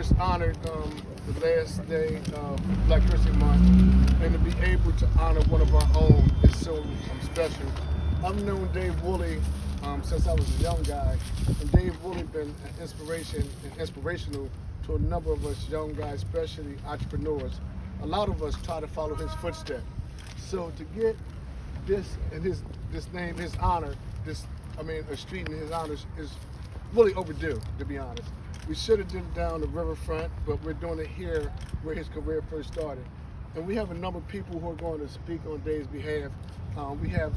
just honored the last day of Black History Month, and to be able to honor one of our own is so special. I've known Dave Wooley since I was a young guy, and Dave Wooley been an inspiration and inspirational to a number of us young guys, especially entrepreneurs. A lot of us try to follow his footsteps. So to get this and this name, his honor, a street in his honors is really overdue, to be honest. We should have done it down the riverfront, but we're doing it here where his career first started. And we have a number of people who are going to speak on Dave's behalf. We have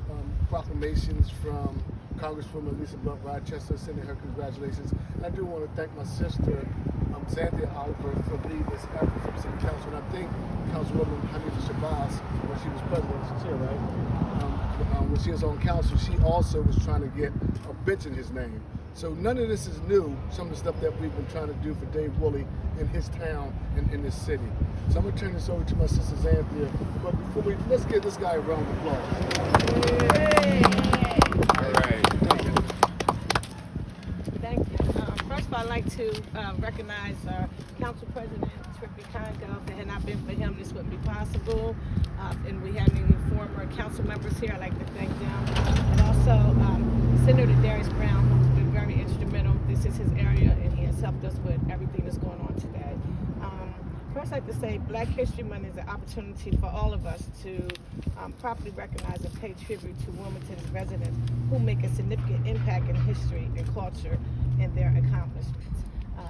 proclamations from Congresswoman Lisa Blunt Rochester sending her congratulations. And I do want to thank my sister, Zanthia Oliver, for leading this effort from City Council. And I think Councilwoman Hanifa Shabazz, when she was president, she's here, right? When she was on council, she also was trying to get a bench in his name. So none of this is new, some of the stuff that we've been trying to do for Dave Wooley in his town and in this city. So I'm going to turn this over to my sister Zanthia. But before let's give this guy a round of applause. Yay. All right. Thank you. First of all, I'd like to recognize Council President Trippi Congo. If it had not been for him, this wouldn't be possible. And we have any former council members here. I'd like to thank them. And also Senator Darius Brown, who's been very instrumental. This is his area, and he has helped us with everything that's going on today. First, I'd like to say Black History Month is an opportunity for all of us to properly recognize and pay tribute to Wilmington's residents who make a significant impact in history and culture and their accomplishments.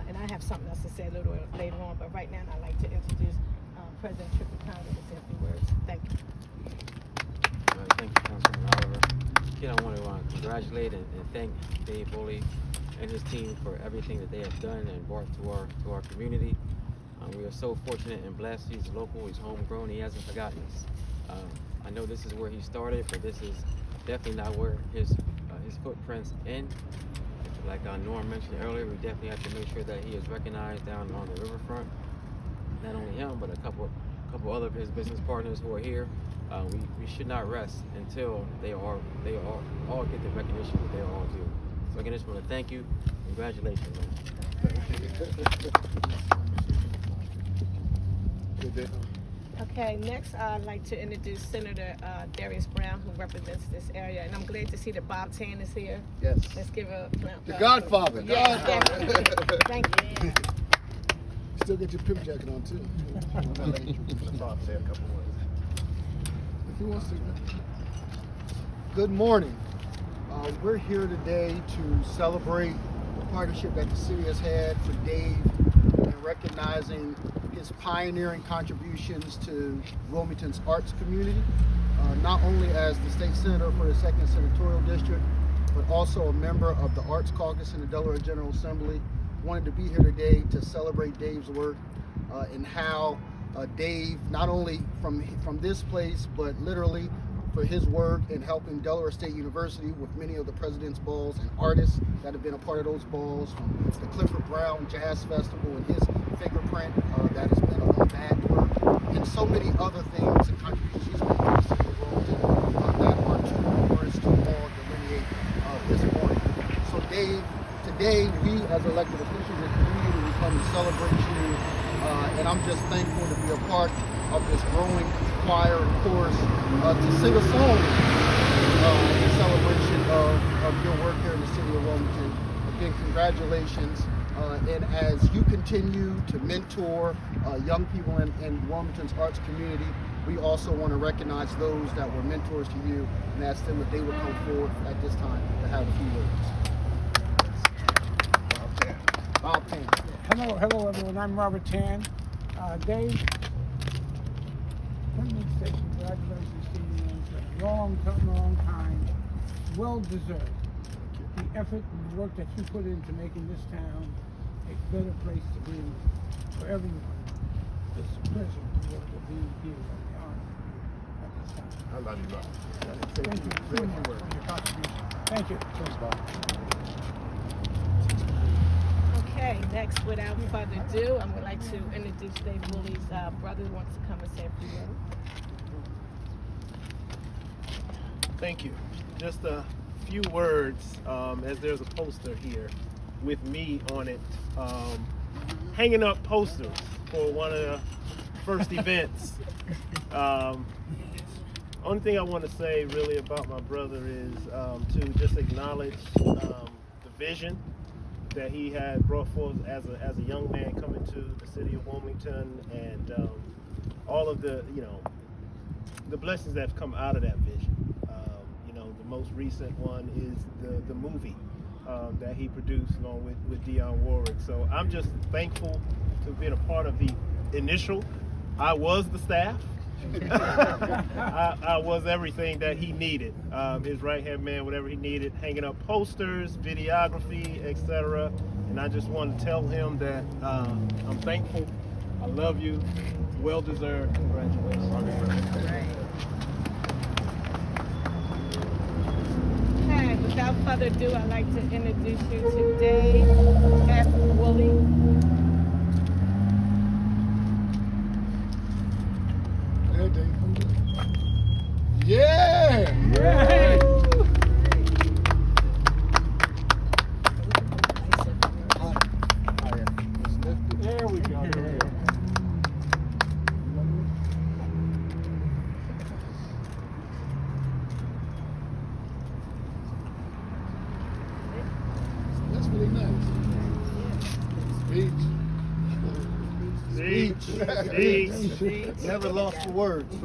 And I have something else to say a little later on, but right now I'd like to introduce President Trippi Congo to say a few words. Thank you. Thank you, Councilman Oliver. Again, I want to congratulate and thank Dave Wooley and his team for everything that they have done and brought to our community. We are so fortunate and blessed. He's local, he's homegrown, he hasn't forgotten us. I know this is where he started, but this is definitely not where his footprints end. Like Norm mentioned earlier, we definitely have to make sure that he is recognized down on the riverfront. Not only him, but a couple other of his business partners who are here. We should not rest until they all get the recognition that they all do. So again, I just want to thank you. Congratulations, man. Okay, next I'd like to introduce Senator Darius Brown, who represents this area, and I'm glad to see that Bob Tan is here. Yes. Let's give a The Godfather. Yes, definitely. Thank you. Still get your pimp jacket on too. Bob, say a couple words. If he wants to. Good morning. We're here today to celebrate the partnership that the city has had for Dave and recognizing his pioneering contributions to Wilmington's arts community, not only as the state senator for the 2nd Senatorial District, but also a member of the Arts Caucus in the Delaware General Assembly. Wanted to be here today to celebrate Dave's work and how Dave, not only from this place, but literally for his work in helping Delaware State University with many of the President's Balls and artists that have been a part of those balls, from the Clifford Brown Jazz Festival and his fingerprint that has been on that work, and so many other things and contributions he's made to the city of Wilmington that are too numerous to all delineate this morning. So Dave, today we as elected officials in the community, we come and celebrate you, and I'm just thankful to be a part of this growing choir and chorus to sing a song in celebration of your work here in the city of Wilmington. Again, congratulations. And as you continue to mentor young people in Wilmington's arts community, we also want to recognize those that were mentors to you and ask them if they would come forward at this time to have a few words. Bob Tan. Hello everyone, I'm Robert Tan. Dave, let me say congratulations to you for a long time, well deserved. The effort and the work that you put into making this town a better place to be for everyone. It's a pleasure to work with you here on the honor at this time. I love you, Bob. Thank you very much for your contribution. Thank you. Thanks, Bob. Okay, next, without further ado, I would like to introduce Dave Wooley's brother who wants to come and say a few words. Thank you. Just a few words, as there's a poster here with me on it. hanging up posters for one of the first events. Only thing I want to say really about my brother is to just acknowledge the vision that he had brought forth as a young man coming to the city of Wilmington, and all of the the blessings that have come out of that vision. The most recent one is the movie that he produced along with Dionne Warwick. So I'm just thankful to be a part of the initial. I was the staff. I was everything that he needed. His right-hand man, whatever he needed, hanging up posters, videography, etc. And I just want to tell him that I'm thankful. I love you. Well deserved. Congratulations. Okay, without further ado, I'd like to introduce you to Dave F. Wooley. Yeah! Hey. There we go. That's really nice. Speech. Speech. Never lost for words.